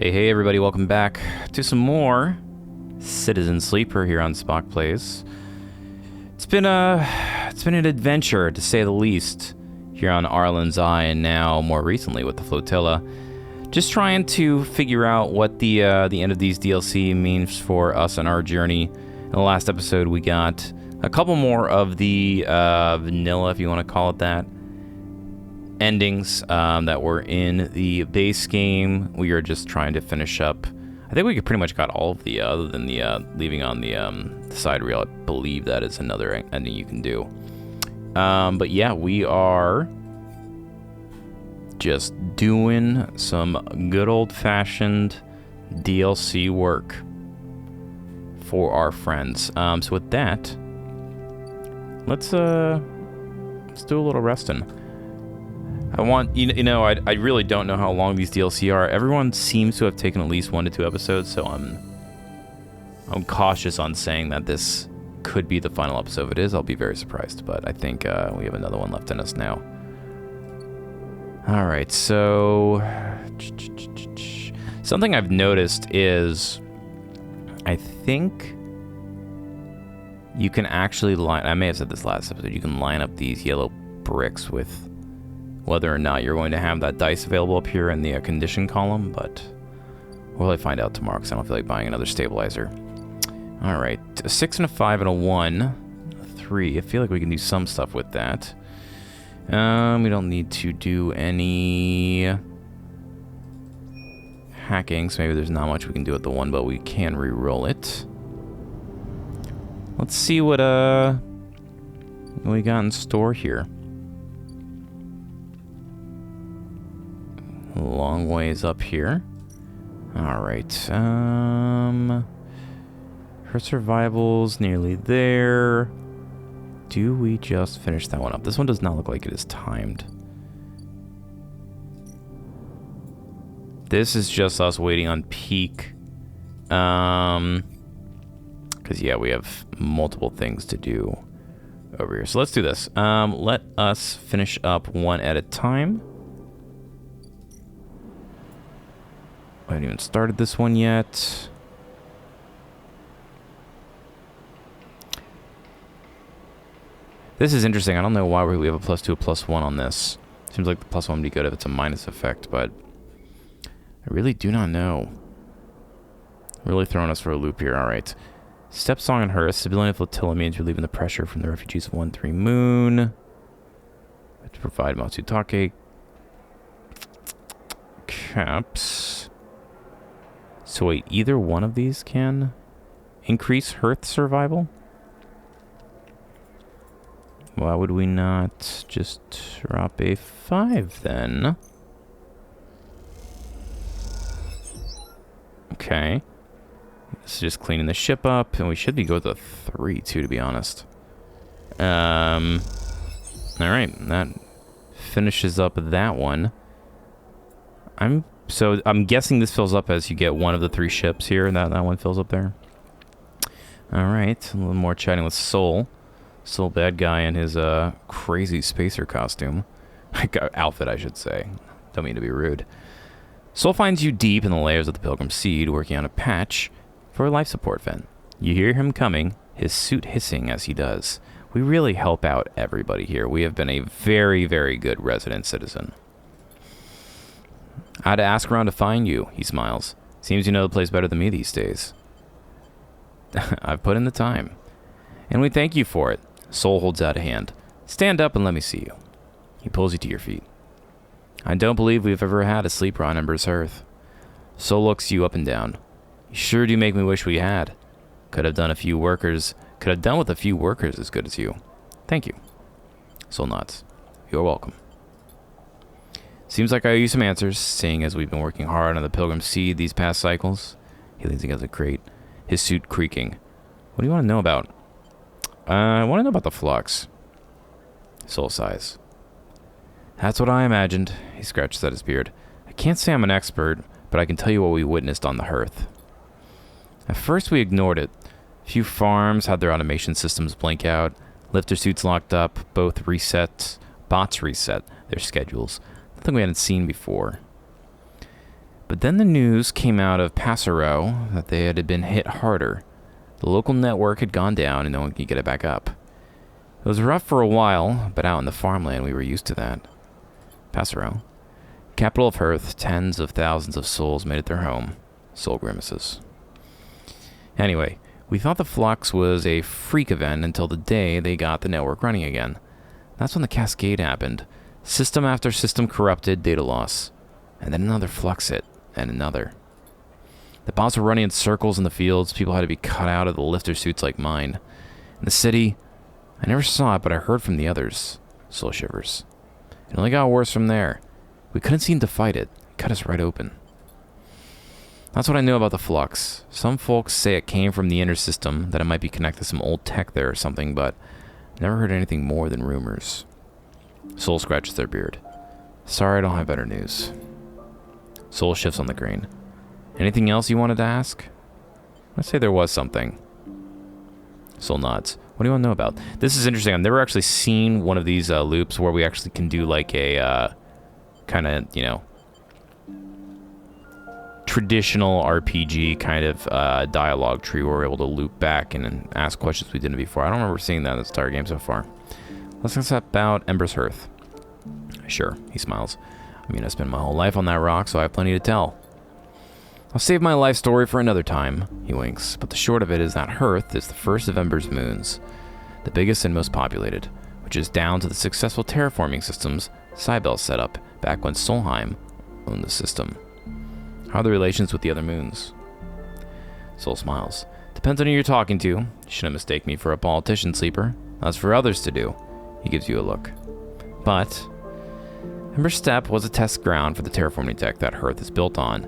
Hey everybody, welcome back to some more Citizen Sleeper here on SpockPlays. It's been an adventure, to say the least, here on Arlen's Eye, and now more recently with the flotilla. Just trying to figure out what the end of these DLC means for us on our journey. In the last episode, we got a couple more of the vanilla, if you want to call it that, endings that were in the base game. We are just trying to finish up. I think we pretty much got all of the, other than the leaving on the side reel. I believe that is another ending you can do. But yeah, we are just doing some good old-fashioned DLC work for our friends. So with that, let's do a little resting. I really don't know how long these DLC are. Everyone seems to have taken at least 1 to 2 episodes, so I'm cautious on saying that this could be the final episode. If it is, I'll be very surprised, but I think we have another one left in us now. Alright, so something I've noticed is I think you can actually I may have said this last episode, you can line up these yellow bricks with whether or not you're going to have that dice available up here in the condition column, but we'll really find out tomorrow because I don't feel like buying another stabilizer. Alright, a 6 and a 5 and a 1, a 3. I feel like we can do some stuff with that. We don't need to do any hacking, so maybe there's not much we can do with the 1, but we can re-roll it. Let's see what we got in store here. Long ways up here. Alright, her survival's nearly there. Do we just finish that one up? This one does not look like it is timed. This is just us waiting on peak. Because, yeah, we have multiple things to do over here. So let's do this. Let us finish up one at a time. I haven't even started this one yet. This is interesting. I don't know why we have a +2, a +1 on this. Seems like the +1 would be good if it's a minus effect, but I really do not know. Really throwing us for a loop here. Alright. Step Song and her. Civilian flotilla means relieving the pressure from the refugees of 1-3 Moon. To provide Matsutake caps. So wait, either one of these can increase Hearth survival? Why would we not just drop a 5 then? Okay. This is just cleaning the ship up, and we should be good with a 3 too, to be honest. Alright, that finishes up that one. I'm guessing this fills up as you get one of the 3 ships here. That one fills up there. Alright, a little more chatting with Soul. Soul bad guy in his crazy spacer costume. Outfit, I should say. Don't mean to be rude. Soul finds you deep in the layers of the Pilgrim Seed, working on a patch for a life support vent. You hear him coming, his suit hissing as he does. We really help out everybody here. We have been a very, very good resident citizen. I had to ask around to find you, he smiles. Seems you know the place better than me these days. I've put in the time. And we thank you for it. Soul holds out a hand. Stand up and let me see you. He pulls you to your feet. I don't believe we've ever had a sleeper on Ember's Hearth. Soul looks you up and down. You sure do make me wish we had. Could have done with a few workers as good as you. Thank you. Soul nods. You're welcome. Seems like I owe you some answers, seeing as we've been working hard on the Pilgrim Seed these past cycles. He leans against a crate, his suit creaking. What do you want to know about? I want to know about the flux. Soul sighs. That's what I imagined. He scratches at his beard. I can't say I'm an expert, but I can tell you what we witnessed on the Hearth. At first we ignored it. A few farms had their automation systems blink out, lifter suits locked up, bots reset their schedules. Nothing we hadn't seen before. But then the news came out of Passero that they had been hit harder. The local network had gone down and no one could get it back up. It was rough for a while, but out in the farmland we were used to that. Passero, capital of Earth, tens of thousands of souls made it their home. Soul grimaces. Anyway, we thought the flux was a freak event until the day they got the network running again. That's when the cascade happened. System after system corrupted, data loss. And then another flux hit, and another. The bots were running in circles in the fields. People had to be cut out of the lifter suits like mine. In the city, I never saw it, but I heard from the others. Soul shivers. It only got worse from there. We couldn't seem to fight it. It cut us right open. That's what I knew about the flux. Some folks say it came from the inner system, that it might be connected to some old tech there or something, but I never heard anything more than rumors. Soul scratches their beard. Sorry, I don't have better news. Soul shifts on the grain. Anything else you wanted to ask? I'd say there was something. Soul nods. What do you want to know about? This is interesting. I've never actually seen one of these loops where we actually can do like a kind of, you know, traditional RPG kind of dialogue tree where we're able to loop back and ask questions we didn't before. I don't remember seeing that in this entire game so far. Let's talk about Ember's Hearth. Sure, he smiles. I mean, I spent my whole life on that rock, so I have plenty to tell. I'll save my life story for another time, he winks, but the short of it is that Hearth is the first of Ember's moons, the biggest and most populated, which is down to the successful terraforming systems Cybele set up back when Solheim owned the system. How are the relations with the other moons? Soul smiles. Depends on who you're talking to. You shouldn't mistake me for a politician, Sleeper. That's for others to do. He gives you a look. But Ember's Step was a test ground for the terraforming tech that Hearth is built on,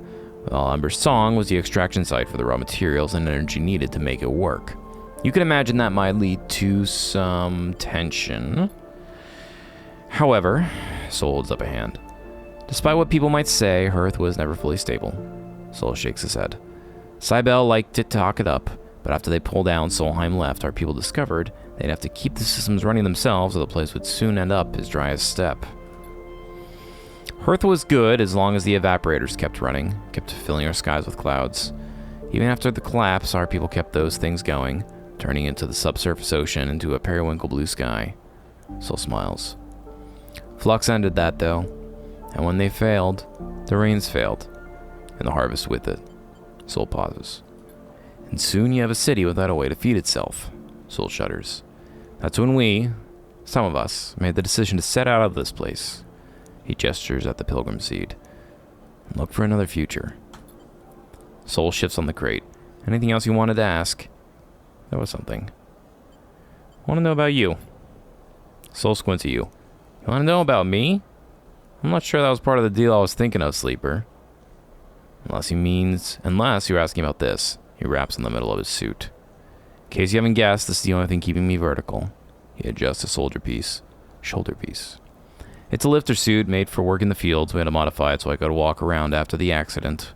while Ember's Song was the extraction site for the raw materials and energy needed to make it work. You can imagine that might lead to some tension. However, Soul holds up a hand. Despite what people might say, Hearth was never fully stable. Soul shakes his head. Cybele liked to talk it up, but after they pulled out and Solheim left, our people discovered they'd have to keep the systems running themselves or the place would soon end up as dry as Steppe. Hearth was good as long as the evaporators kept running, kept filling our skies with clouds. Even after the collapse, our people kept those things going, turning into the subsurface ocean into a periwinkle blue sky. Soul smiles. Flux ended that, though, and when they failed, the rains failed, and the harvest with it. Soul pauses. And soon you have a city without a way to feed itself. Soul shudders. That's when we, some of us, made the decision to set out of this place. He gestures at the pilgrim seed. And look for another future. Soul shifts on the crate. Anything else you wanted to ask? There was something. I want to know about you. Soul squints at you. You want to know about me? I'm not sure that was part of the deal I was thinking of, Sleeper. Unless you're asking about this. He raps in the middle of his suit. In case you haven't guessed, this is the only thing keeping me vertical. He adjusts a shoulder piece. It's a lifter suit made for work in the fields. We had to modify it so I could walk around after the accident.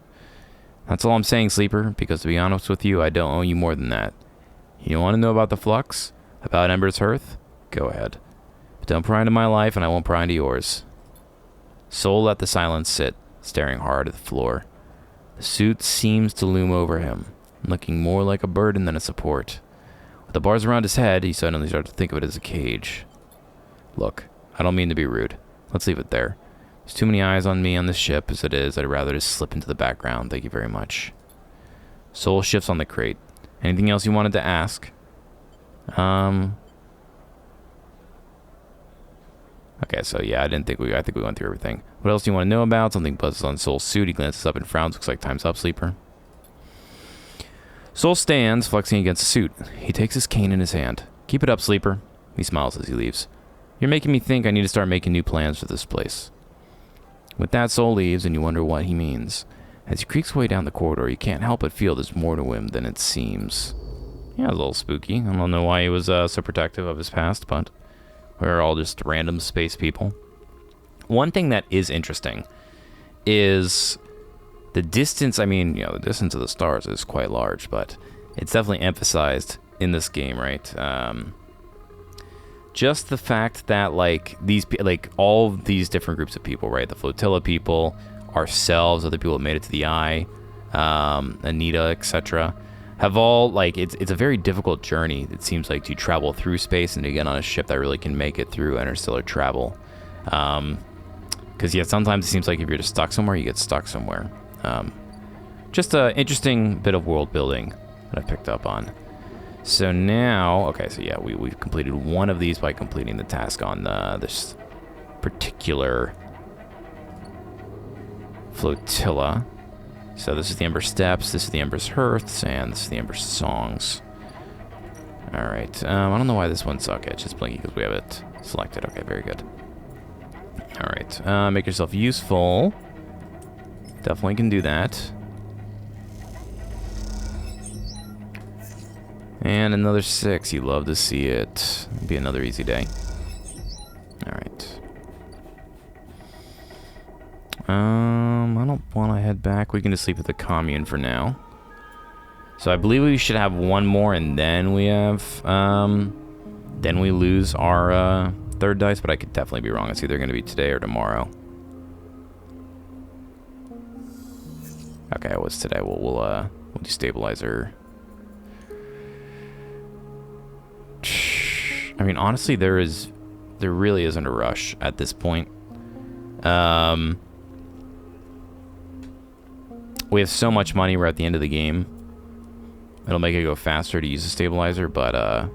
That's all I'm saying, Sleeper, because to be honest with you, I don't owe you more than that. You want to know about the flux? About Ember's Hearth? Go ahead. But don't pry into my life and I won't pry into yours. Soul let the silence sit, staring hard at the floor. The suit seems to loom over him, looking more like a burden than a support. With the bars around his head, he suddenly started to think of it as a cage. Look, I don't mean to be rude. Let's leave it there. There's too many eyes on me on this ship as it is. I'd rather just slip into the background. Thank you very much. Soul shifts on the crate. Anything else you wanted to ask? Okay, so yeah, I think we went through everything. What else do you want to know about? Something buzzes on Soul's suit. He glances up and frowns. Looks like time's up, Sleeper. Soul stands, flexing against the suit. He takes his cane in his hand. Keep it up, Sleeper. He smiles as he leaves. You're making me think I need to start making new plans for this place. With that, Soul leaves, and you wonder what he means. As he creaks way down the corridor, you can't help but feel there's more to him than it seems. Yeah, a little spooky. I don't know why he was so protective of his past, but we're all just random space people. One thing that is interesting is the distance. I mean, the distance of the stars is quite large, but it's definitely emphasized in this game, right? Just the fact that all these different groups of people, right? The flotilla people ourselves, other people have made it to the eye, Anita, etc., have all, like, it's a very difficult journey, it seems like, to travel through space and to get on a ship that really can make it through interstellar travel. Because, yeah, sometimes it seems like if you're just stuck somewhere, you get stuck somewhere. Just an interesting bit of world building that I picked up on. So now, okay, so yeah, we've completed one of these by completing the task on this particular flotilla. So this is the Ember Steps, this is the Ember's Hearths, and this is the Ember's Songs. Alright, I don't know why this one's okay, it's just blinking because we have it selected. Okay, very good. Alright, make yourself useful. Definitely can do that. And another 6, you love to see it. It'll be another easy day. Alright. I don't want to head back. We can just sleep at the commune for now. So I believe we should have one more, and then we have, then we lose our, third dice, but I could definitely be wrong. It's either going to be today or tomorrow. Okay, it was today. We'll destabilize her. I mean, honestly, there really isn't a rush at this point. We have so much money, we're at the end of the game. It'll make it go faster to use a stabilizer, but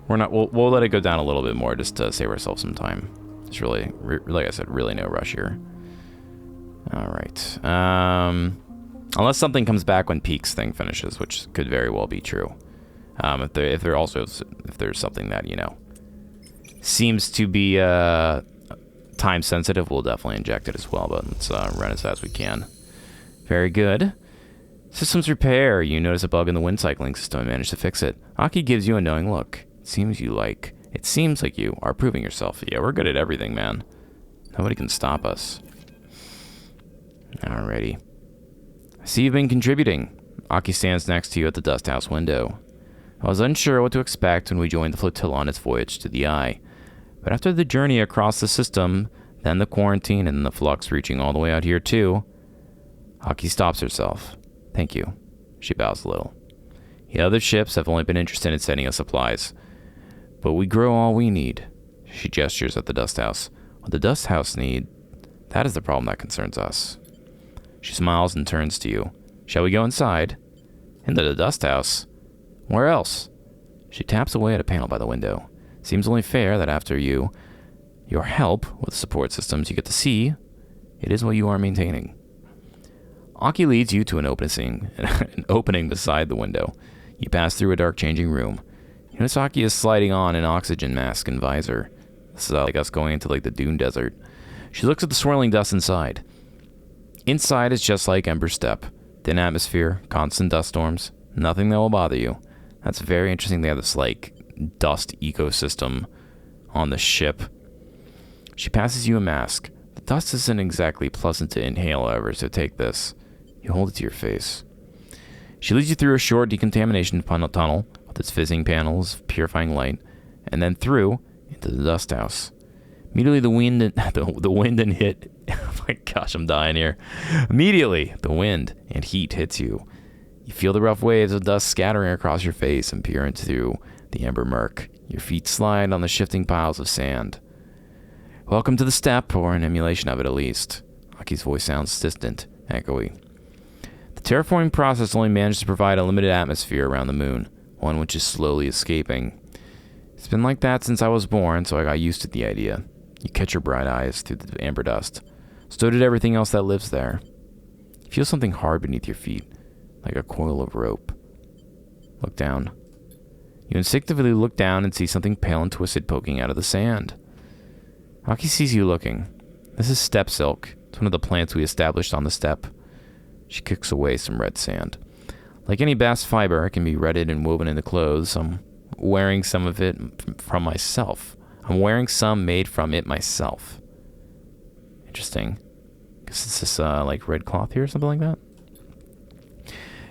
we're not. We'll let it go down a little bit more just to save ourselves some time. It's really, like I said, really no rush here. All right. Unless something comes back when Peak's thing finishes, which could very well be true. If there's something that, you know, seems to be time sensitive, we'll definitely inject it as well. But let's run as fast as we can. Very good. Systems repair. You notice a bug in the wind cycling system and manage to fix it. Aki gives you a knowing look. It seems like you are proving yourself. Yeah, we're good at everything, man. Nobody can stop us. Alrighty. I see you've been contributing. Aki stands next to you at the dust house window. I was unsure what to expect when we joined the flotilla on its voyage to the Eye. But after the journey across the system, then the quarantine, and the flux reaching all the way out here too, Aki stops herself. Thank you. She bows a little. The other ships have only been interested in sending us supplies. But we grow all we need. She gestures at the dust house. What the dust house need, that is the problem that concerns us. She smiles and turns to you. Shall we go inside? Into the dust house? Where else? She taps away at a panel by the window. Seems only fair that after your help with support systems, you get to see it is what you are maintaining. Aki leads you to an opening beside the window. You pass through a dark changing room. You notice Aki is sliding on an oxygen mask and visor. This is like us going into like the dune desert. She looks at the swirling dust inside. Inside is just like Ember Step. Thin atmosphere, constant dust storms, nothing that will bother you. That's very interesting. They have this like dust ecosystem on the ship. She passes you a mask. The dust isn't exactly pleasant to inhale, however, so take this. You hold it to your face. She leads you through a short decontamination tunnel with its fizzing panels, purifying light, and then through into the dust house. Immediately the wind and hit. Oh my gosh, I'm dying here. Immediately the wind and heat hits you. You feel the rough waves of dust scattering across your face and peer into the ember murk. Your feet slide on the shifting piles of sand. Welcome to the step, or an emulation of it at least. Aki's voice sounds distant, echoey. The terraforming process only managed to provide a limited atmosphere around the moon, one which is slowly escaping. It's been like that since I was born, so I got used to the idea. You catch your bright eyes through the amber dust. So did everything else that lives there. You feel something hard beneath your feet, like a coil of rope. Look down. You instinctively look down and see something pale and twisted poking out of the sand. Aki sees you looking. This is steppe silk. It's one of the plants we established on the steppe. She kicks away some red sand. Like any bast fiber, it can be retted and woven into clothes. I'm wearing some of it from myself. I'm wearing some made from it myself. Interesting. Guess it's this like red cloth here or something like that.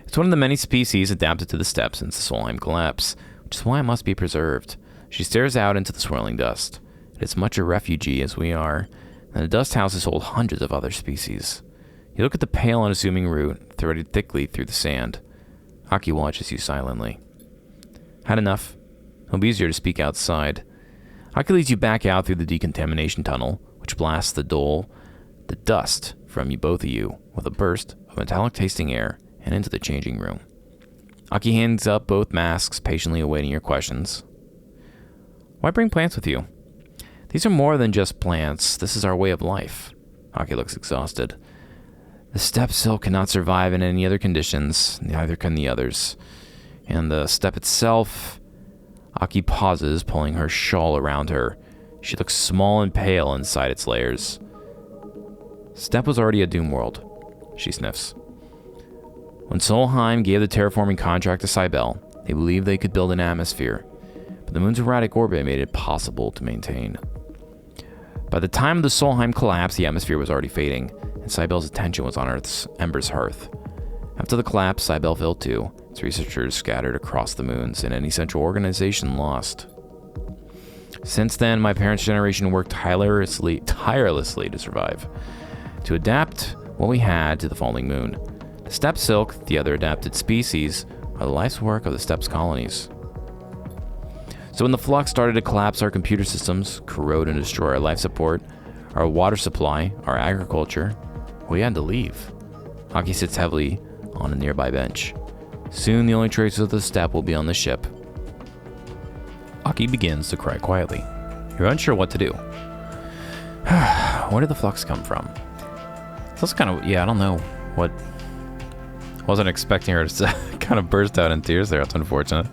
It's one of the many species adapted to the steppe since the Solheim collapse, which is why it must be preserved. She stares out into the swirling dust. It is much a refugee as we are. and the dust houses hold hundreds of other species. You look at the pale, unassuming route threaded thickly through the sand. Aki watches you silently. Had enough? It'll be easier to speak outside. Aki leads you back out through the decontamination tunnel, which blasts the dust from you, both of you, with a burst of metallic-tasting air and into the changing room. Aki hands up both masks, patiently awaiting your questions. Why bring plants with you? These are more than just plants. This is our way of life. Aki looks exhausted. The steppe silk cannot survive in any other conditions, neither can the others. And the steppe itself... Aki pauses, pulling her shawl around her. She looks small and pale inside its layers. Steppe was already a doom world, she sniffs. When Solheim gave the terraforming contract to Cybele, they believed they could build an atmosphere, but the moon's erratic orbit made it possible to maintain. By the time of the Solheim collapse, the atmosphere was already fading, and Cybele's attention was on Ember's hearth. After the collapse, Cybele fell too, its researchers scattered across the moons, and any central organization lost. Since then, my parents' generation worked tirelessly to survive, to adapt what we had to the falling moon. The steppe silk, the other adapted species, are the life's work of the steppe's colonies. So when the flux started to collapse our computer systems, corrode and destroy our life support, our water supply, our agriculture, we had to leave. Aki sits heavily on a nearby bench. Soon the only traces of the steppe will be on the ship. Aki begins to cry quietly. You're unsure what to do. Where did the flux come from? So it's kind of, I don't know what. Wasn't expecting her to kind of burst out in tears there. That's unfortunate.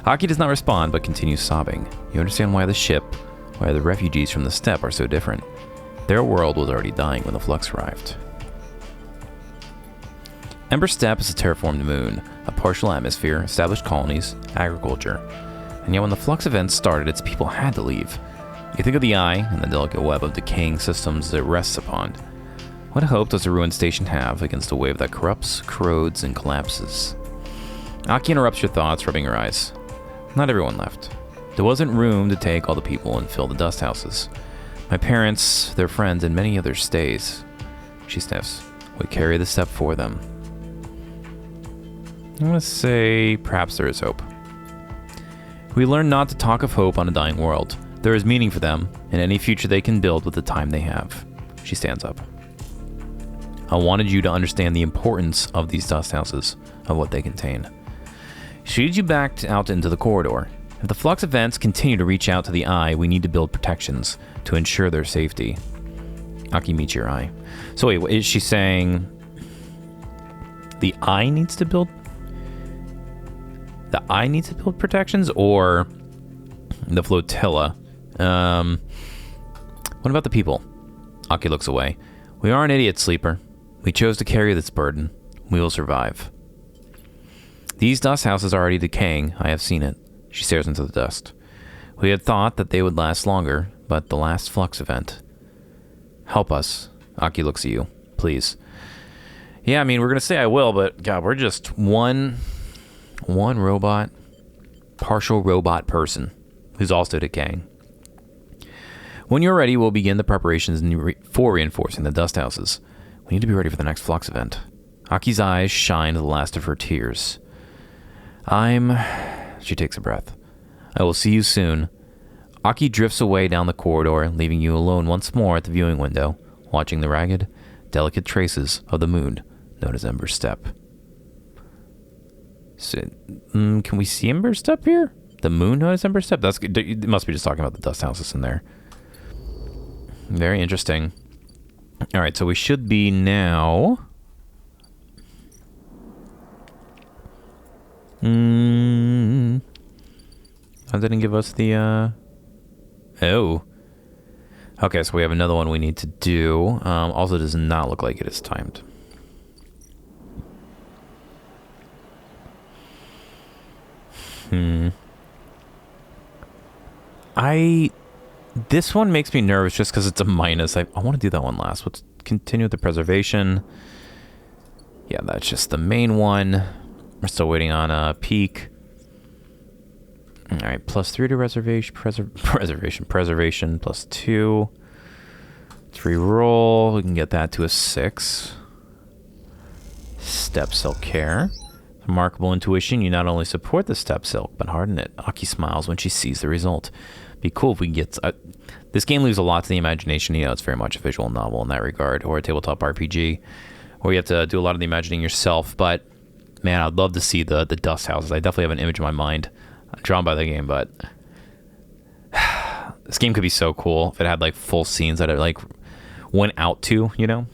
Aki does not respond, but continues sobbing. You understand why the refugees from the steppe are so different. Their world was already dying when the flux arrived. Ember Steppe is a terraformed moon, a partial atmosphere, established colonies, agriculture. And yet when the flux events started, its people had to leave. You think of the eye and the delicate web of decaying systems it rests upon. What hope does a ruined station have against a wave that corrupts, corrodes, and collapses? Aki interrupts your thoughts, rubbing her eyes. Not everyone left. There wasn't room to take all the people and fill the dust houses. My parents, their friends, and many others stays. She sniffs. We carry the steppe for them. I'm going to say perhaps there is hope. We learn not to talk of hope on a dying world. There is meaning for them in any future they can build with the time they have. She stands up. I wanted you to understand the importance of these dust houses, of what they contain. She leads you back out into the corridor. If the flux events continue to reach out to the eye, we need to build protections to ensure their safety. Aki meets your eye. So wait, is she saying the eye needs to build? The eye needs to build protections, or the flotilla? What about the people? Aki looks away. We aren't idiots, Sleeper. We chose to carry this burden. We will survive. These dust houses are already decaying. I have seen it. She stares into the dust. We had thought that they would last longer, but the last flux event. Help us. Aki looks at you. Please. Yeah, I mean, we're going to say I will, but God, we're just one robot, partial robot person who's also decaying. When you're ready, we'll begin the preparations for reinforcing the dust houses. We need to be ready for the next flux event. Aki's eyes shine the last of her tears. She takes a breath. I will see you soon. Aki drifts away down the corridor, leaving you alone once more at the viewing window, watching the ragged, delicate traces of the moon known as Ember Steppe. So, can we see Ember Steppe here? The moon known as Ember Steppe? It must be just talking about the dust houses in there. Very interesting. All right, so we should be now. That didn't give us the. Oh. Okay, so we have another one we need to do. Also, does not look like it is timed. This one makes me nervous just because it's a minus. I want to do that one last. Let's continue with the preservation. Yeah, that's just the main one. We're still waiting on a peak. All right, +3 to preservation, plus 2. Let's Free roll. We can get that to a 6. Step silk care. Remarkable intuition. You not only support the step silk, but harden it. Aki smiles when she sees the result. Be cool if we can get... this game leaves a lot to the imagination. You know, it's very much a visual novel in that regard, or a tabletop RPG, where you have to do a lot of the imagining yourself. But, man, I'd love to see the dust houses. I definitely have an image in my mind drawn by the game, but... this game could be so cool if it had, like, full scenes that it, like, went out to, you know?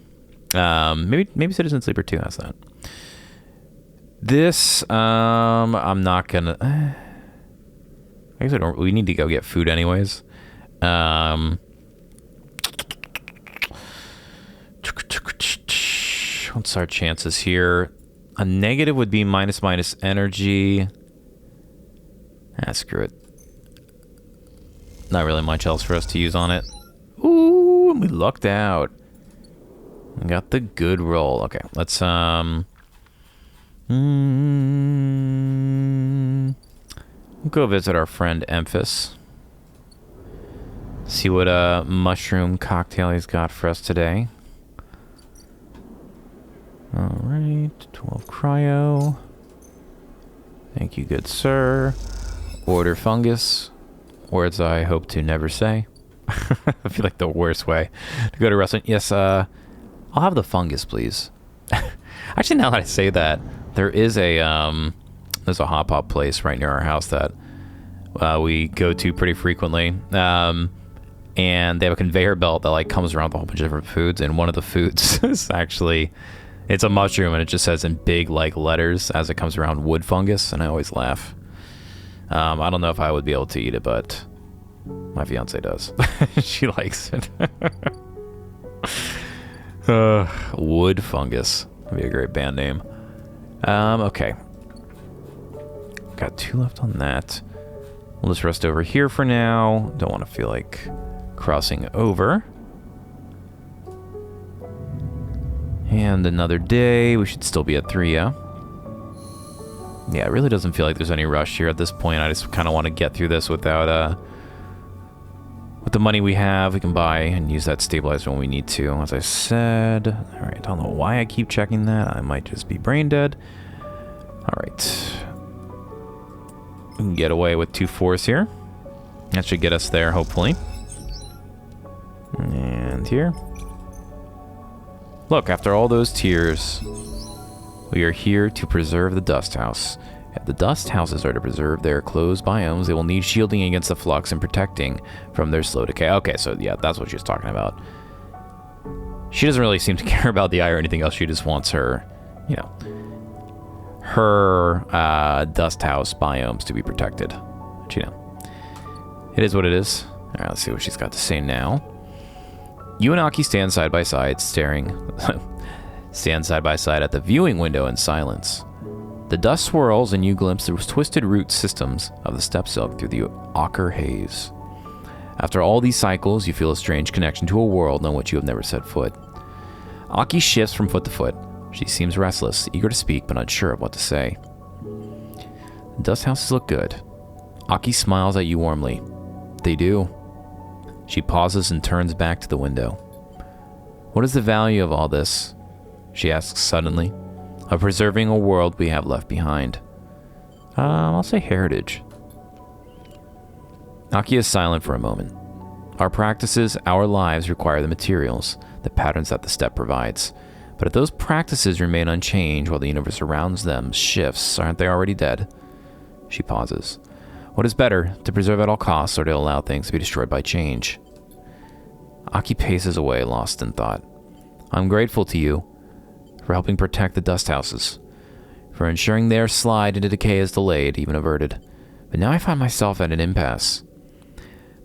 Maybe Citizen Sleeper 2 has that. This, I'm not gonna... I guess we need to go get food anyways. What's our chances here? A negative would be minus energy. Screw it. Not really much else for us to use on it. Ooh, we lucked out. We got the good roll. Okay, let's go visit our friend Emphas. See what mushroom cocktail he's got for us today. Alright, 12 cryo. Thank you, good sir. Order fungus. Words I hope to never say. I feel like the worst way to go to a restaurant. Yes, I'll have the fungus, please. Actually, now that I say that, there is there's a hot pot place right near our house that we go to pretty frequently. And they have a conveyor belt that like comes around with a whole bunch of different foods, and one of the foods is actually, it's a mushroom, and it just says in big like letters as it comes around, wood fungus, and I always laugh. I don't know if I would be able to eat it, but my fiance does. She likes it. Wood fungus would be a great band name. Okay, got 2 left on that. We'll just rest over here for now. Don't want to feel like crossing over. And another day. We should still be at 3, yeah? Yeah, it really doesn't feel like there's any rush here at this point. I just kind of want to get through this without, with the money we have, we can buy and use that stabilizer when we need to, as I said. Alright, I don't know why I keep checking that. I might just be brain dead. Alright. We can get away with 2 4s here. That should get us there, hopefully. And here. Look, after all those tears, we are here to preserve the dust house. If the dust houses are to preserve their closed biomes, they will need shielding against the flux and protecting from their slow decay. Okay, so yeah, that's what she was talking about. She doesn't really seem to care about the eye or anything else. She just wants her, you know, her dust house biomes to be protected. But, you know, it is what it is. All right, let's see what she's got to say now. You and Aki stand side by side, stand side by side at the viewing window in silence. The dust swirls and you glimpse the twisted root systems of the step silk through the ochre haze. After all these cycles, you feel a strange connection to a world on which you have never set foot. Aki shifts from foot to foot. She seems restless, eager to speak, but unsure of what to say. The dust houses look good. Aki smiles at you warmly. They do. She pauses and turns back to the window. What is the value of all this? She asks suddenly. Of preserving a world we have left behind. I'll say heritage. Aki is silent for a moment. Our practices, our lives require the materials, the patterns that the step provides. But if those practices remain unchanged while the universe around them shifts, aren't they already dead? She pauses. What is better, to preserve at all costs or to allow things to be destroyed by change? Aki paces away, lost in thought. I'm grateful to you for helping protect the dust houses, for ensuring their slide into decay is delayed, even averted. But now I find myself at an impasse.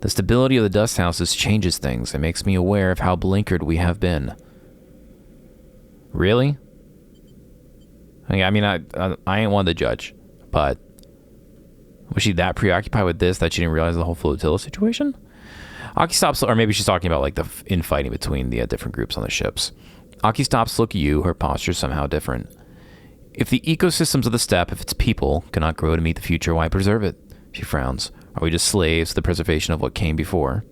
The stability of the dust houses changes things and makes me aware of how blinkered we have been. Really? I mean, I ain't one to judge, but was she that preoccupied with this that she didn't realize the whole flotilla situation? Aki stops, or maybe she's talking about like the infighting between the different groups on the ships. Aki stops to look at you, her posture somehow different. If the ecosystems of the steppe, if its people, cannot grow to meet the future, why preserve it? She frowns. Are we just slaves to the preservation of what came before?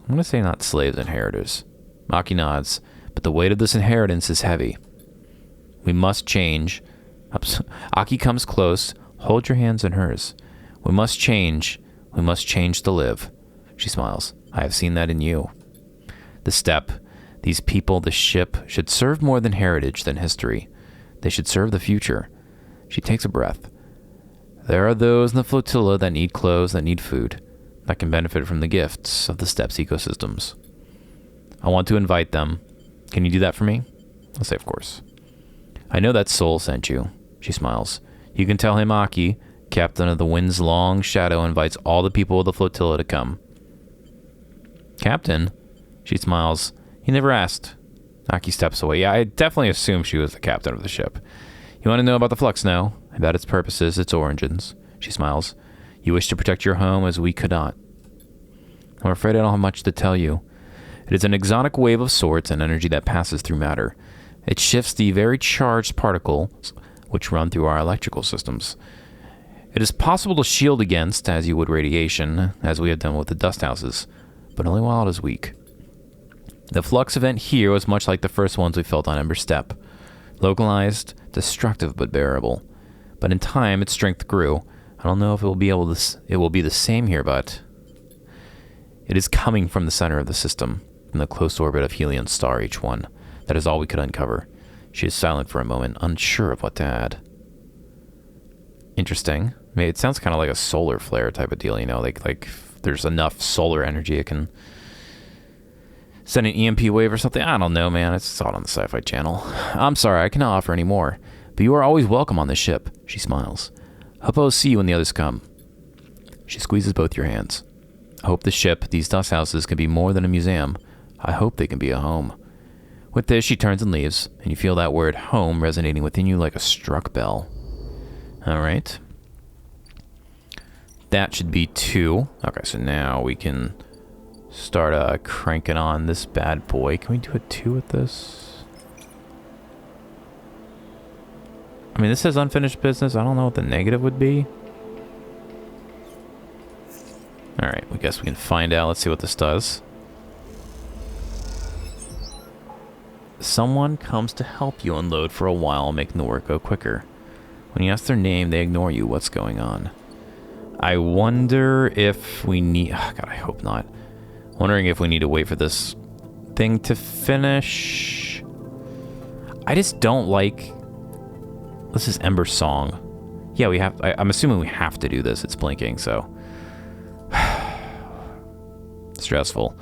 I'm going to say not slaves, inheritors. Maki nods, but the weight of this inheritance is heavy. We must change. Aki comes close. Hold your hands in hers. We must change. We must change to live. She smiles. I have seen that in you. The step, these people, the ship, should serve more than heritage, than history. They should serve the future. She takes a breath. There are those in the flotilla that need clothes, that need food, that can benefit from the gifts of the steps ecosystems. I want to invite them. Can you do that for me? I'll say, of course. I know that soul sent you. She smiles. You can tell him Aki, captain of the wind's long shadow, invites all the people of the flotilla to come. Captain? She smiles. He never asked. Aki steps away. Yeah, I definitely assumed she was the captain of the ship. You want to know about the flux now? About its purposes, its origins. She smiles. You wish to protect your home as we could not. I'm afraid I don't have much to tell you. It is an exotic wave of sorts and energy that passes through matter. It shifts the very charged particles which run through our electrical systems. It is possible to shield against, as you would radiation, as we have done with the dust houses, but only while it is weak. The flux event here was much like the first ones we felt on Ember Step. Localized, destructive but bearable. But in time, its strength grew. I don't know if it will be the same here, but it is coming from the center of the system, from the close orbit of Helion's star H1. That is all we could uncover. She is silent for a moment, unsure of what to add. Interesting. I mean, it sounds kind of like a solar flare type of deal, you know, like if there's enough solar energy, it can send an EMP wave or something. I don't know, man. It's saw it on the Sci-Fi Channel. I'm sorry, I cannot offer any more, but you are always welcome on this ship. She smiles. Hope I'll see you when the others come. She squeezes both your hands. I hope the ship, these dust houses, can be more than a museum. I hope they can be a home. With this, she turns and leaves, and you feel that word home resonating within you like a struck bell. All right. That should be 2. Okay, so now we can start cranking on this bad boy. Can we do a 2 with this? I mean, this says unfinished business. I don't know what the negative would be. All right, I guess we can find out. Let's see what this does. Someone comes to help you unload for a while, making the work go quicker. When you ask their name, they ignore you. What's going on? I wonder if we need... Oh, God, I hope not. Wondering if we need to wait for this thing to finish. I just don't like... This is Ember's song. Yeah, we have... I'm assuming we have to do this. It's blinking, so... Stressful.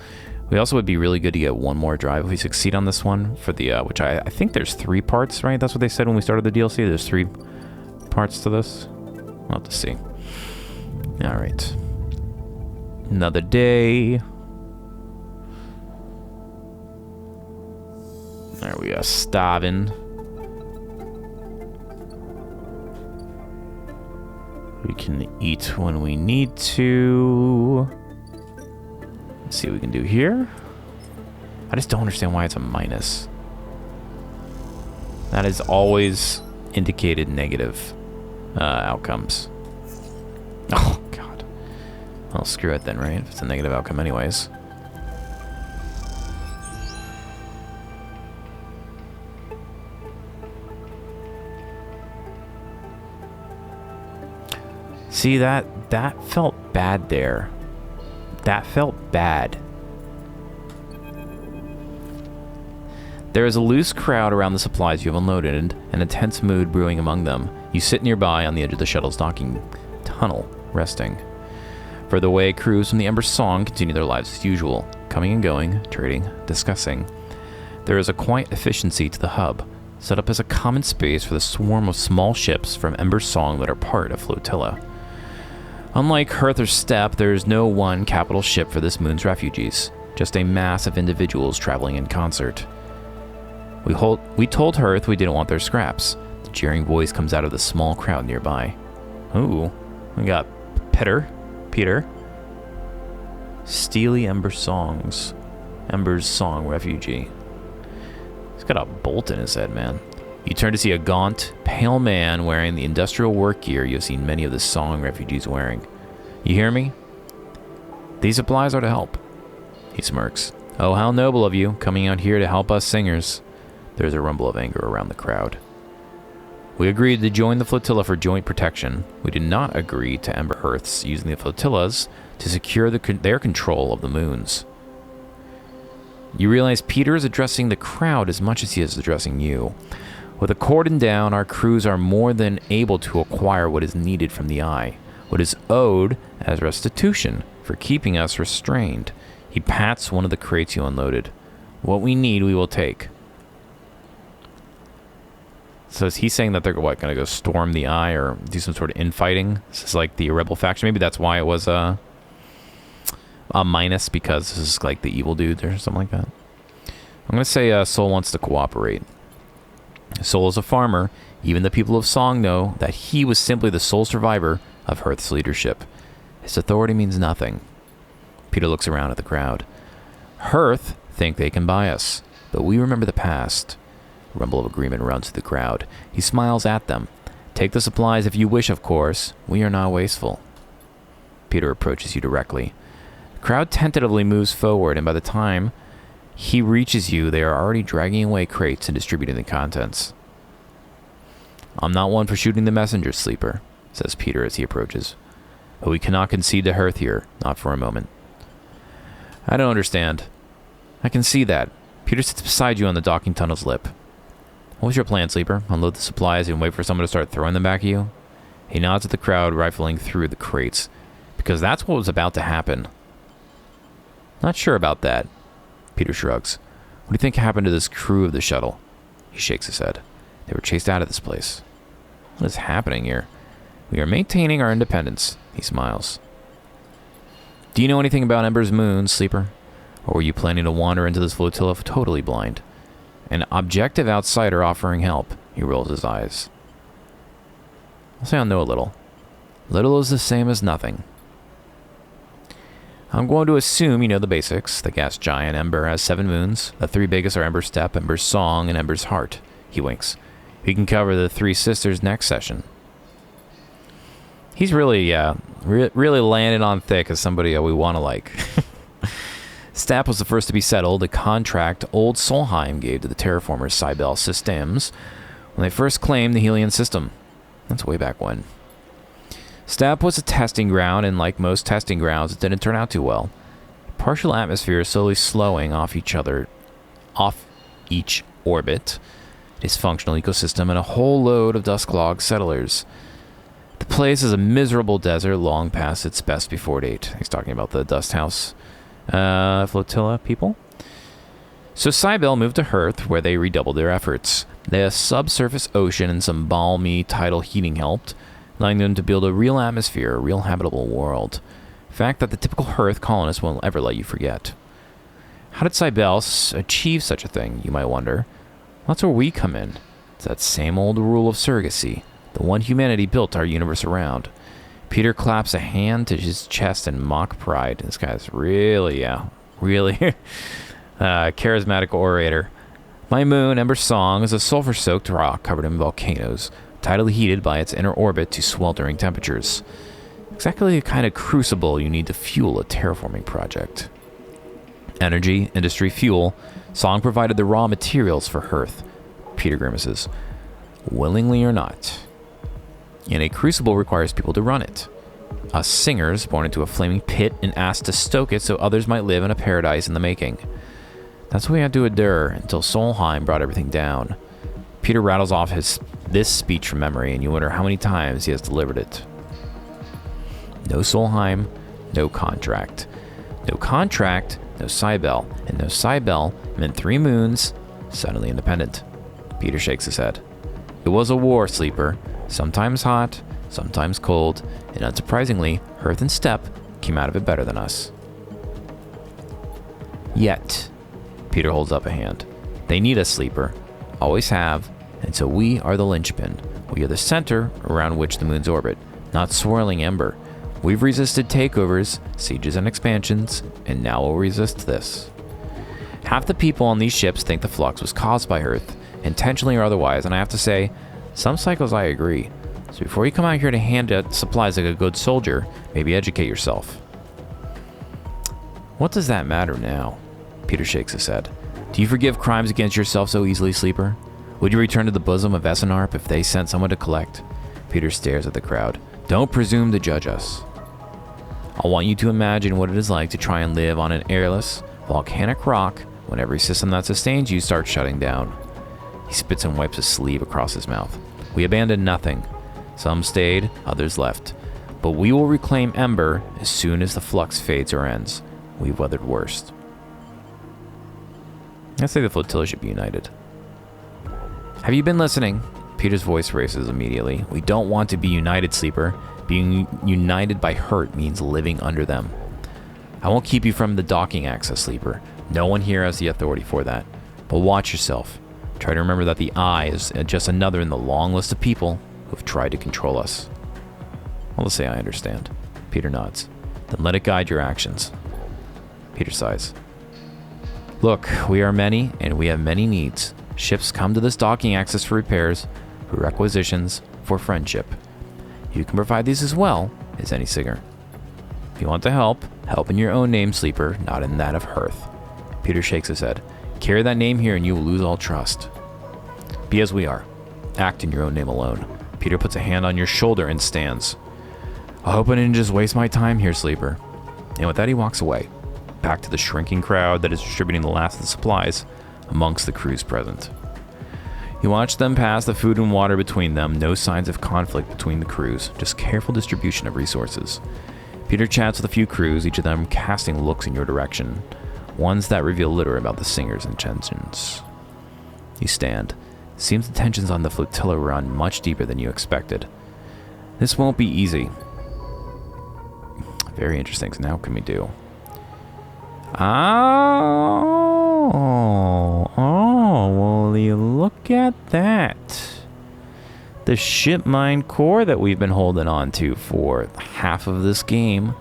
We also would be really good to get one more drive if we succeed on this one for the, which I think there's 3 parts, right? That's what they said when we started the DLC. There's 3 parts to this. We'll have to see. All right. Another day. There we are, starving. We can eat when we need to. Let's see what we can do here. I just don't understand why it's a minus. That is always indicated negative outcomes. Oh, God. Well, screw it then, right? If it's a negative outcome anyways. See, that felt bad there. That felt bad. There is a loose crowd around the supplies you have unloaded, and a tense mood brewing among them. You sit nearby on the edge of the shuttle's docking tunnel, resting. Further away, crews from the Ember Song continue their lives as usual, coming and going, trading, discussing. There is a quiet efficiency to the hub, set up as a common space for the swarm of small ships from Ember Song that are part of Flotilla. Unlike Hearth or Steppe, there is no one capital ship for this moon's refugees, just a mass of individuals traveling in concert. We told Hearth we didn't want their scraps. The jeering voice comes out of the small crowd nearby. Ooh, we got Peter. Steely Ember Songs. Ember's Song refugee. He's got a bolt in his head, man. You turn to see a gaunt, pale man wearing the industrial work gear you've seen many of the Song refugees wearing. You hear me? These supplies are to help. He smirks. Oh, how noble of you, coming out here to help us singers. There's a rumble of anger around the crowd. We agreed to join the flotilla for joint protection. We did not agree to Ember Hearths using the flotillas to secure their control of the moons. You realize Peter is addressing the crowd as much as he is addressing you. With a cordon down, our crews are more than able to acquire what is needed from the Eye, what is owed as restitution for keeping us restrained. He pats one of the crates you unloaded. What we need, we will take. So is he saying that they're going to go storm the Eye or do some sort of infighting? This is like the rebel faction. Maybe that's why it was a minus, because this is like the evil dudes or something like that. I'm going to say Sol wants to cooperate. Sol is a farmer. Even the people of Song know that he was simply the sole survivor of Hearth's leadership. His authority means nothing. Peter looks around at the crowd. Hearth think they can buy us, but we remember the past. A rumble of agreement runs through the crowd. He smiles at them. Take the supplies if you wish, of course. We are not wasteful. Peter approaches you directly. The crowd tentatively moves forward, and by the time he reaches you, they are already dragging away crates and distributing the contents. I'm not one for shooting the messenger, Sleeper, says Peter as he approaches. But we cannot concede to Hearth here, not for a moment. I don't understand. I can see that. Peter sits beside you on the docking tunnel's lip. What was your plan, Sleeper? Unload the supplies and wait for someone to start throwing them back at you? He nods at the crowd rifling through the crates, because that's what was about to happen. Not sure about that. Peter shrugs. What do you think happened to this crew of the shuttle? He shakes his head. They were chased out of this place. What is happening here? We are maintaining our independence. He smiles. Do you know anything about Ember's moon, Sleeper? Or were you planning to wander into this flotilla totally blind? An objective outsider offering help. He rolls his eyes. I'll say I know a little. Little is the same as nothing. I'm going to assume you know the basics. The gas giant Ember has 7 moons. The 3 biggest are Ember's Step, Ember's Song, and Ember's Heart. He winks. We can cover the 3 sisters next session. He's really, really landed on thick as somebody we want to like. Stap was the first to be settled, a contract old Solheim gave to the terraformers Cybele Systems when they first claimed the Helion system. That's way back when. Stap was a testing ground, and like most testing grounds, it didn't turn out too well. Partial atmosphere is slowly slowing off each orbit, dysfunctional ecosystem, and a whole load of dust-clogged settlers. The place is a miserable desert long past its best before date. He's talking about the Dust House flotilla people. So Cybele moved to Hearth, where they redoubled their efforts. The subsurface ocean and some balmy tidal heating helped, allowing them to build a real atmosphere, a real habitable world. A fact that the typical Hearth colonist won't ever let you forget. How did Cybele achieve such a thing, you might wonder? That's where we come in. It's that same old rule of surrogacy, the one humanity built our universe around. Peter claps a hand to his chest in mock pride. This guy's really charismatic orator. My moon, Ember Song, is a sulfur-soaked rock covered in volcanoes, tidally heated by its inner orbit to sweltering temperatures. Exactly the kind of crucible you need to fuel a terraforming project. Energy, industry, fuel. Song provided the raw materials for Hearth. Peter grimaces. Willingly or not. And a crucible requires people to run it. Us singers born into a flaming pit and asked to stoke it so others might live in a paradise in the making. That's what we had to endure until Solheim brought everything down. Peter rattles off this speech from memory, and you wonder how many times he has delivered it. No Solheim, no contract. No contract, no Cybele. And no Cybele meant 3 moons, suddenly independent. Peter shakes his head. It was a war, Sleeper. Sometimes hot, sometimes cold, and unsurprisingly, Hearth and Step came out of it better than us. Yet, Peter holds up a hand. They need us, Sleeper. Always have, and so we are the linchpin. We are the center around which the moons orbit, not swirling Ember. We've resisted takeovers, sieges, and expansions, and now we'll resist this. Half the people on these ships think the flux was caused by Hearth, intentionally or otherwise, and I have to say, some cycles I agree. So before you come out here to hand out supplies like a good soldier, maybe educate yourself. What does that matter now? Peter shakes his head. Do you forgive crimes against yourself so easily, Sleeper? Would you return to the bosom of Essenarp if they sent someone to collect? Peter stares at the crowd. Don't presume to judge us. I want you to imagine what it is like to try and live on an airless, volcanic rock when every system that sustains you starts shutting down. He spits and wipes his sleeve across his mouth. We abandoned nothing. Some stayed, others left. But we will reclaim Ember as soon as the flux fades or ends. We've weathered worst. I say the flotilla should be united. Have you been listening? Peter's voice races immediately. We don't want to be united, Sleeper. Being united by hurt means living under them. I won't keep you from the docking access, Sleeper. No one here has the authority for that. But watch yourself. Try to remember that the Eye is just another in the long list of people who have tried to control us. I'll say I understand. Peter nods. Then let it guide your actions. Peter sighs. Look, we are many, and we have many needs. Ships come to this docking access for repairs, for requisitions, for friendship. You can provide these as well as any singer. If you want to help, help in your own name, Sleeper, not in that of Hearth. Peter shakes his head. Carry that name here and you will lose all trust. Be as we are. Act in your own name alone. Peter puts a hand on your shoulder and stands. I hope I didn't just waste my time here, Sleeper. And with that, he walks away, back to the shrinking crowd that is distributing the last of the supplies amongst the crews present. You watch them pass the food and water between them, no signs of conflict between the crews, just careful distribution of resources. Peter chats with a few crews, each of them casting looks in your direction, ones that reveal little about the singer's intentions. You stand. It seems the tensions on the flotilla run much deeper than you expected. This won't be easy. Very interesting. So now what can we do? Oh, well, you look at that. The ship mine core that we've been holding on to for half of this game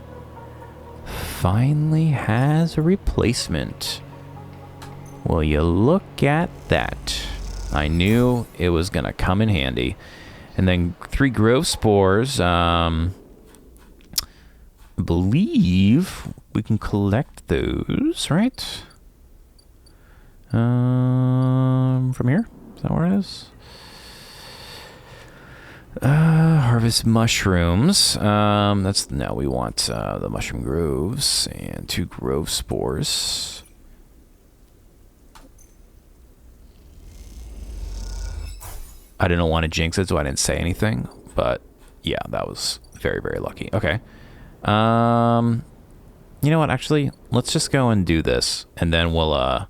finally has a replacement. Will you look at that? I knew it was going to come in handy. And then 3 growth spores. I believe we can collect those, right? From here? Is that where it is? Harvest mushrooms. No, we want the mushroom groves and 2 grove spores. I didn't want to jinx it, so I didn't say anything. But yeah, that was very, very lucky. Okay. You know what? Actually, let's just go and do this, and then we'll let's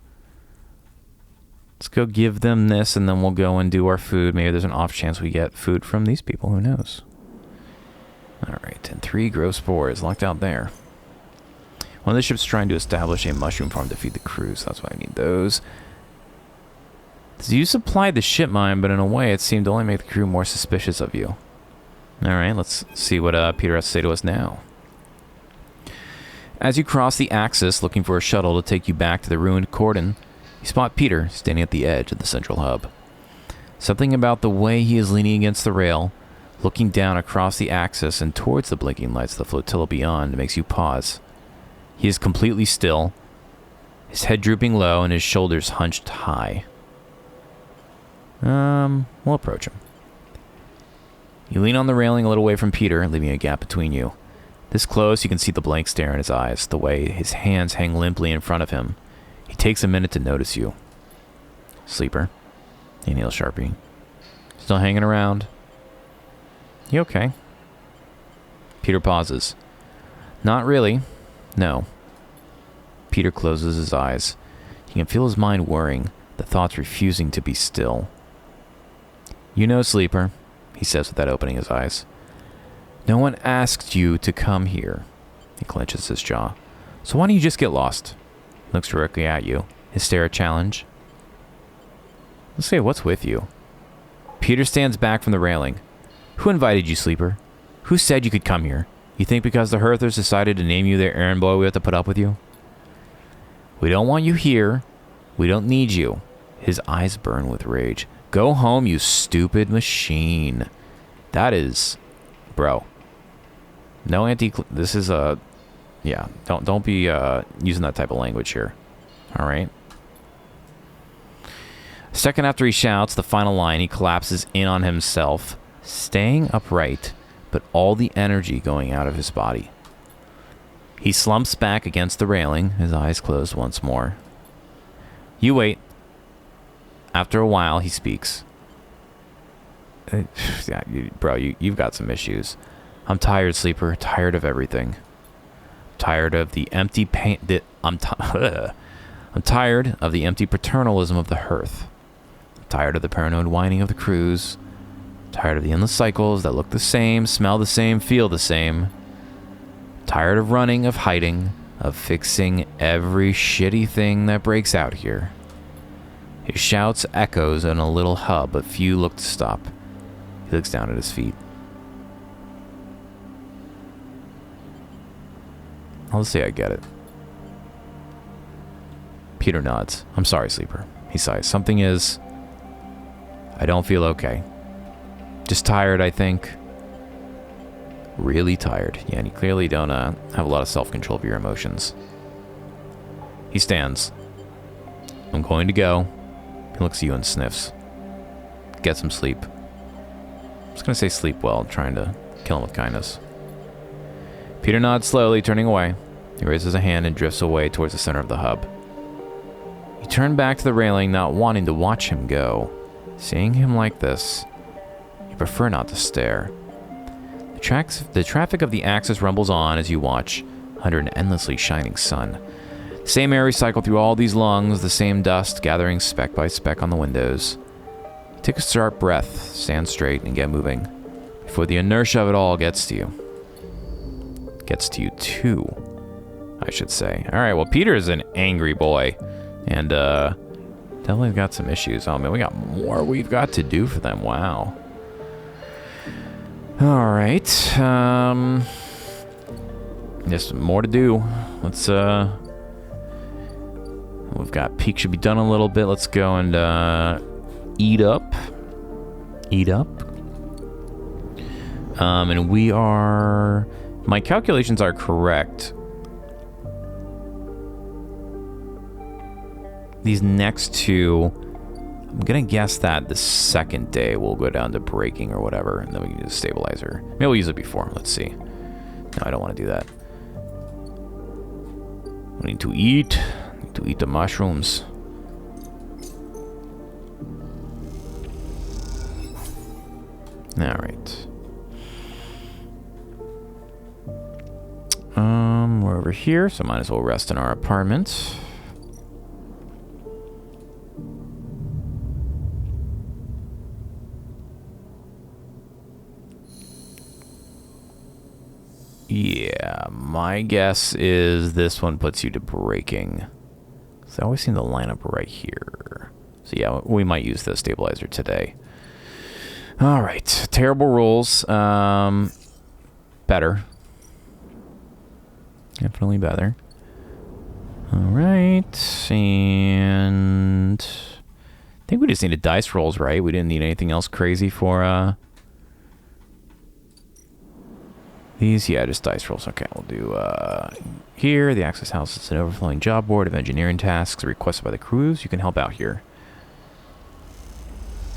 go give them this, and then we'll go and do our food. Maybe there's an off chance we get food from these people. Who knows? All right, and 3 growth spores locked out there. One of the ships trying to establish a mushroom farm to feed the crew, so that's why I need those. You supplied the ship mine, but in a way, it seemed to only make the crew more suspicious of you. All right, let's see what Peter has to say to us now. As you cross the axis, looking for a shuttle to take you back to the ruined cordon, you spot Peter standing at the edge of the central hub. Something about the way he is leaning against the rail, looking down across the axis and towards the blinking lights of the flotilla beyond, makes you pause. He is completely still, his head drooping low and his shoulders hunched high. We'll approach him. You lean on the railing a little away from Peter, leaving a gap between you. This close, you can see the blank stare in his eyes, the way his hands hang limply in front of him. He takes a minute to notice you. Sleeper. He inhales sharply. Still hanging around? You okay? Peter pauses. Not really. No. Peter closes his eyes. You can feel his mind whirring, the thoughts refusing to be still. You know, Sleeper, he says without opening his eyes. No one asked you to come here. He clenches his jaw. So why don't you just get lost? He looks directly at you, his stare a challenge. Let's say, what's with you? Peter stands back from the railing. Who invited you, Sleeper? Who said you could come here? You think because the Hearthers decided to name you their errand boy we have to put up with you? We don't want you here. We don't need you. His eyes burn with rage. Go home, you stupid machine. That is... Bro. No this is a Yeah, don't be using that type of language here. All right. A second after he shouts the final line, he collapses in on himself, staying upright, but all the energy going out of his body. He slumps back against the railing, his eyes closed once more. You wait. After a while, he speaks. Yeah, bro, you've got some issues. I'm tired, Sleeper. Tired of everything. Tired of the empty pain. I'm tired of the empty paternalism of the hearth. Tired of the paranoid whining of the crews. Tired of the endless cycles that look the same, smell the same, feel the same. Tired of running, of hiding, of fixing every shitty thing that breaks out here. His shouts echoes in a little hub, but few look to stop. He looks down at his feet. I'll say I get it. Peter nods. I'm sorry, Sleeper. He sighs. Something is... I don't feel okay. Just tired, I think. Really tired. Yeah, and you clearly don't have a lot of self-control of your emotions. He stands. I'm going to go. He looks at you and sniffs. Get some sleep. I'm just going to say sleep well, trying to kill him with kindness. Peter nods slowly, turning away. He raises a hand and drifts away towards the center of the hub. You turn back to the railing, not wanting to watch him go. Seeing him like this, you prefer not to stare. The traffic of the axis rumbles on as you watch, under an endlessly shining sun. The same air recycled through all these lungs, the same dust gathering speck by speck on the windows. You take a sharp breath, stand straight, and get moving, before the inertia of it all gets to you. Gets to you too, I should say. Alright, well, Peter's an angry boy, and definitely got some issues. Oh man, we got more we've got to do for them. Wow. Alright, just more to do. Let's, we've got peak should be done a little bit. Let's go and, eat up. Eat up. And we are, my calculations are correct. These next two, I'm gonna guess that the second day we'll go down to braking or whatever, and then we can use a stabilizer. Maybe we'll use it before. Let's see. No, I don't want to do that. We need to eat. Need to eat the mushrooms. All right. We're over here, so might as well rest in our apartment. Yeah, my guess is this one puts you to braking. So I always seem to line up right here. So yeah, we might use the stabilizer today. All right, terrible rolls. Better. Definitely better. All right, and I think we just needed dice rolls, right? We didn't need anything else crazy for these. Yeah, just dice rolls. Okay, we'll do here. The Access House is an overflowing job board of engineering tasks requested by the crews. You can help out here.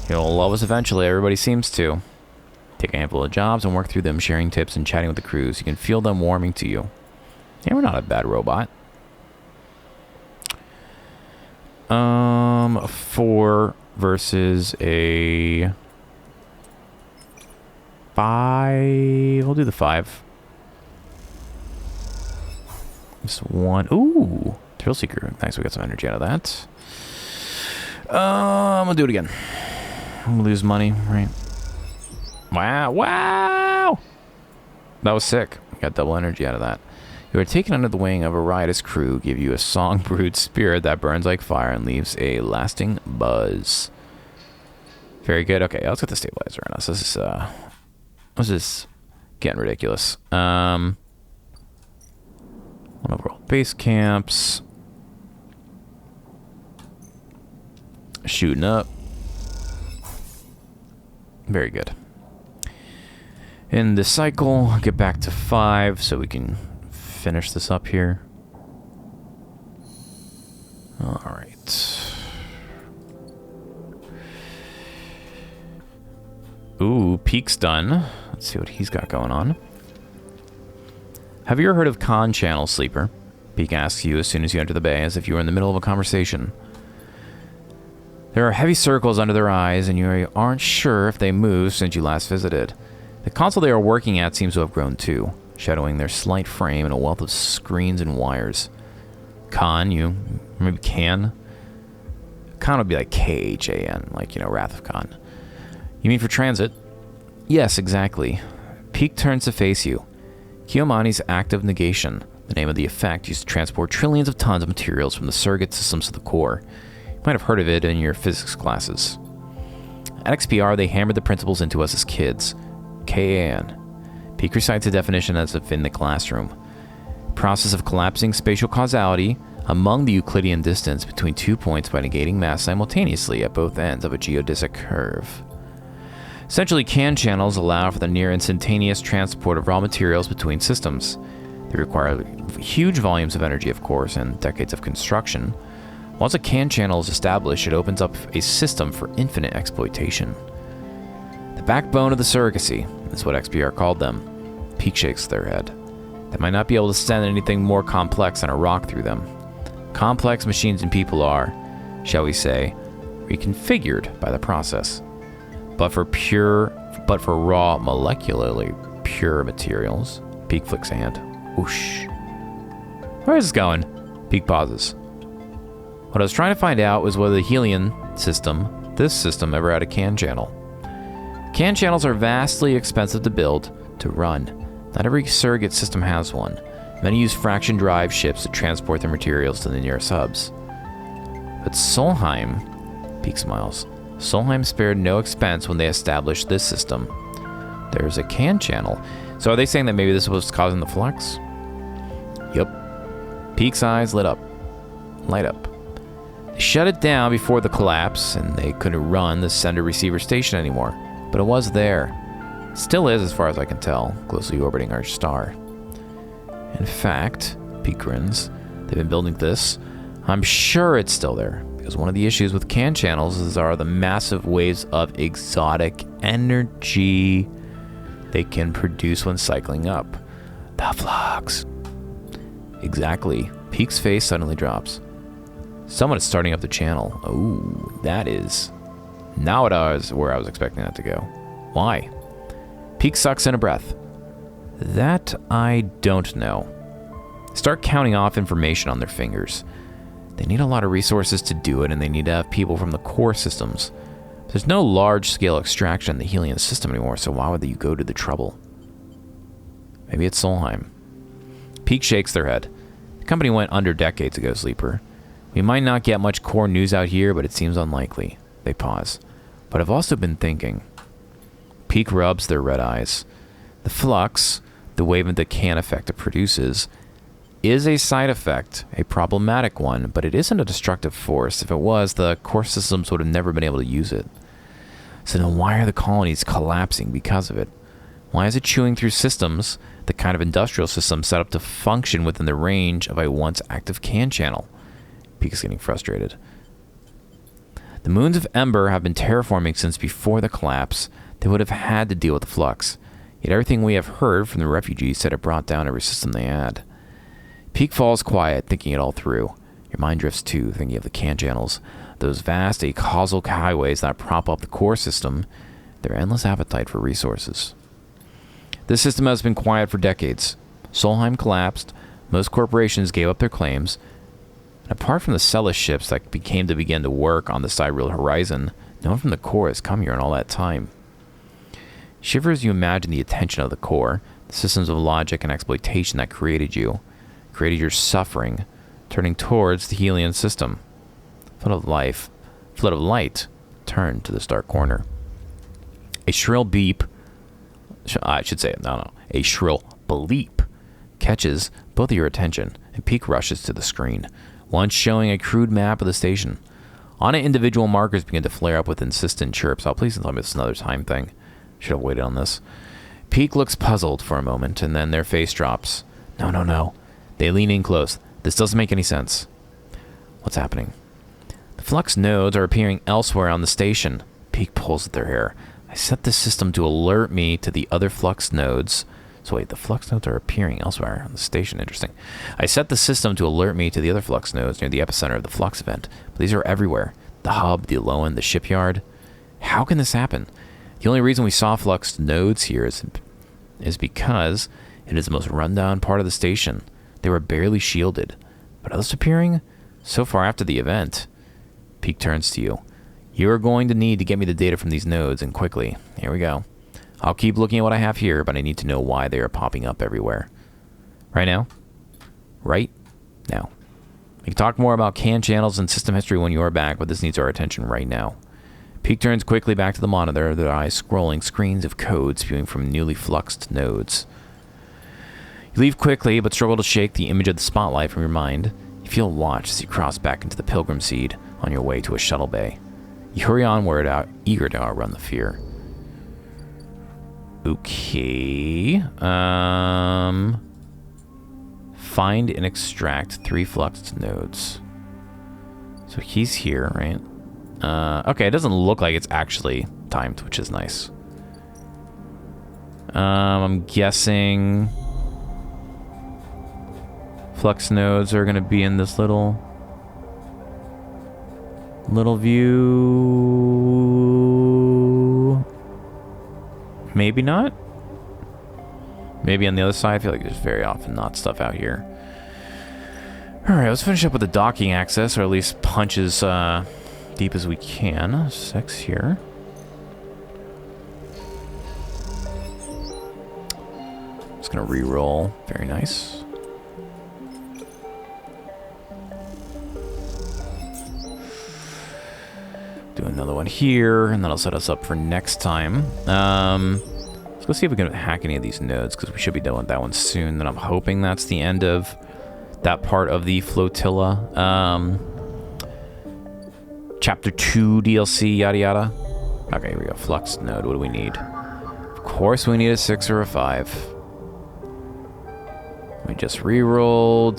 You'll love us eventually. Everybody seems to. Take a handful of jobs and work through them, sharing tips and chatting with the crews. You can feel them warming to you. Yeah, we're not a bad robot. 4 versus a 5. We'll do the 5. Just 1. Ooh, Thrill Seeker. Nice, we got some energy out of that. I'm gonna do it again. I'm gonna lose money, right? Wow, wow! That was sick. Got double energy out of that. You are taken under the wing of a riotous crew, give you a song-brewed spirit that burns like fire and leaves a lasting buzz. Very good. Okay, let's get the stabilizer on us. This is getting ridiculous. One overall base camps. Shooting up. Very good. In the cycle, get back to 5 so we can finish this up here. Alright. Ooh, Peak's done. Let's see what he's got going on. Have you ever heard of con channel, Sleeper? Peak asks you as soon as you enter the bay, as if you were in the middle of a conversation. There are heavy circles under their eyes, and you aren't sure if they moved since you last visited. The console they are working at seems to have grown too, shadowing their slight frame in a wealth of screens and wires. Khan, maybe Khan? Khan would be like Khan, like, Wrath of Khan. You mean for transit? Yes, exactly. Peak turns to face you. Kiyomani's active negation, the name of the effect used to transport trillions of tons of materials from the surrogate systems to the core. You might have heard of it in your physics classes. At XPR, they hammered the principles into us as kids. KAN. Peak recites the definition as if in the classroom. Process of collapsing spatial causality among the Euclidean distance between 2 points by negating mass simultaneously at both ends of a geodesic curve. Essentially, CAN channels allow for the near instantaneous transport of raw materials between systems. They require huge volumes of energy, of course, and decades of construction. Once a CAN channel is established, it opens up a system for infinite exploitation. The backbone of the surrogacy is what XPR called them. Peak shakes their head. They might not be able to send anything more complex than a rock through them. Complex machines and people are, shall we say, reconfigured by the process. But for raw, molecularly pure materials, Peak flicks a hand. Whoosh. Where is this going? Peak pauses. What I was trying to find out was whether the Helion system, this system, ever had a CAN channel. CAN channels are vastly expensive to build, to run. Not every surrogate system has one. Many use fraction drive ships to transport their materials to the nearest hubs. But Solheim, Peak smiles, Solheim spared no expense when they established this system. There's a CAN channel. So are they saying that maybe this was causing the flux? Yup. Peak's eyes light up. They shut it down before the collapse, and they couldn't run the sender-receiver station anymore. But it was there. It still is, as far as I can tell, closely orbiting our star. In fact, Peak grins, they've been building this. I'm sure it's still there, because one of the issues with CAN channels are the massive waves of exotic energy they can produce when cycling up. The flux. Exactly. Peak's face suddenly drops. Someone is starting up the channel. Ooh, that is not where I was expecting that to go. Why? Peak sucks in a breath. That I don't know. Start counting off information on their fingers. They need a lot of resources to do it, and they need to have people from the core systems. There's no large-scale extraction in the Helion system anymore, so why would you go to the trouble? Maybe it's Solheim. Peak shakes their head. The company went under decades ago, Sleeper. We might not get much core news out here, but it seems unlikely. They pause. But I've also been thinking. Peak rubs their red eyes. The flux, the wave of the CAN effect it produces, is a side effect, a problematic one, but it isn't a destructive force. If it was, the core systems would have never been able to use it. So then why are the colonies collapsing because of it? Why is it chewing through systems, the kind of industrial system set up to function within the range of a once active CAN channel? Peak is getting frustrated. The moons of Ember have been terraforming since before the collapse. They would have had to deal with the flux. Yet everything we have heard from the refugees said it brought down every system they had. Peak falls quiet, thinking it all through. Your mind drifts too, thinking of the CAN channels, those vast acausal highways that prop up the core system, their endless appetite for resources. This system has been quiet for decades. Solheim collapsed, most corporations gave up their claims, and apart from the Celis ships that begin to work on the sidereal horizon, no one from the core has come here in all that time. Shiver as you imagine the attention of the core, the systems of logic and exploitation that created your suffering, turning towards the Helion system. Flood of light, turned to this dark corner. A shrill beep, a shrill bleep catches both of your attention, and Peak rushes to the screen, once showing a crude map of the station. On it, individual markers begin to flare up with insistent chirps. Oh, please don't tell me it's another time thing. Should have waited on this. Peak looks puzzled for a moment, and then their face drops. No. They lean in close. This doesn't make any sense. What's happening? The flux nodes are appearing elsewhere on the station. Peak pulls at their hair. I set the system to alert me to the other flux nodes. So wait, the flux nodes are appearing elsewhere on the station. Interesting. I set the system to alert me to the other flux nodes near the epicenter of the flux event. But these are everywhere. The hub, the Alolan, the shipyard. How can this happen? The only reason we saw flux nodes here is because it is the most rundown part of the station. They were barely shielded. But are those appearing so far after the event? Peak turns to you. You are going to need to get me the data from these nodes, and quickly. Here we go. I'll keep looking at what I have here, but I need to know why they are popping up everywhere. Right now? Right now. We can talk more about CAN channels and system history when you are back, but this needs our attention right now. Peak turns quickly back to the monitor, their eyes scrolling screens of code spewing from newly fluxed nodes. You leave quickly, but struggle to shake the image of the spotlight from your mind. You feel watched as you cross back into the Pilgrim Seed on your way to a shuttle bay. You hurry onward, eager to outrun the fear. Okay. Find and extract 3 fluxed nodes. So he's here, right? Okay, it doesn't look like it's actually timed, which is nice. I'm guessing flux nodes are going to be in this little view. Maybe not. Maybe on the other side. I feel like there's very often not stuff out here. Alright, let's finish up with the docking access, or at least punch as deep as we can. 6 here. Just gonna re-roll. Very nice. Do another one here, and that'll set us up for next time. Let's go see if we can hack any of these nodes, because we should be done with that one soon. And I'm hoping that's the end of that part of the flotilla. Chapter 2 DLC, yada yada. Okay, here we go. Flux node. What do we need? Of course, we need a 6 or a 5. We just re-rolled.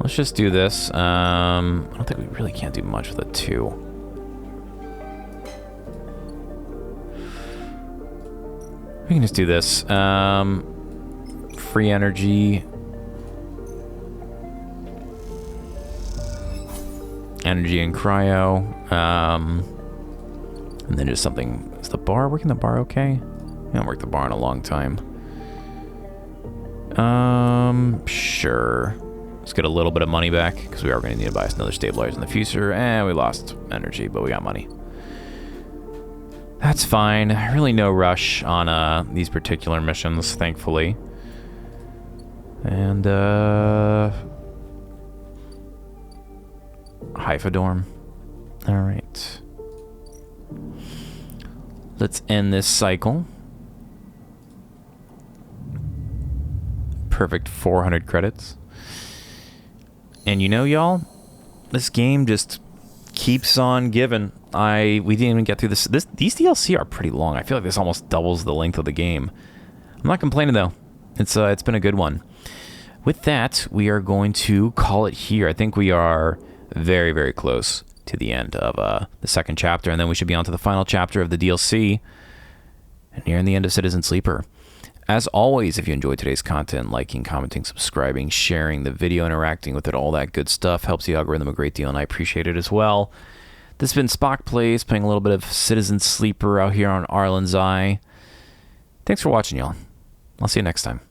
Let's just do this. I don't think we really can't do much with a 2. We can just do this. Free energy. Energy and cryo. And then just something. Is the bar working? The bar okay? I haven't worked the bar in a long time. Sure. Let's get a little bit of money back, because we are going to need to buy us another stabilizer in the future. And we lost energy, but we got money. That's fine. Really no rush on these particular missions, thankfully. And, Hyphodorm. Alright. Let's end this cycle. Perfect 400 credits. And you know, y'all, this game just keeps on giving. We didn't even get through this. These DLC are pretty long. I feel like this almost doubles the length of the game. I'm not complaining though. It's been a good one. With that, we are going to call it here. I think we are very, very close to the end of the second chapter, and then we should be on to the final chapter of the DLC, and nearing the end of Citizen Sleeper. As always, if you enjoyed today's content, liking, commenting, subscribing, sharing the video, interacting with it, all that good stuff helps the algorithm a great deal, and I appreciate it as well. This has been SpockPlays, playing a little bit of Citizen Sleeper out here on Arlen's Eye. Thanks for watching, y'all. I'll see you next time.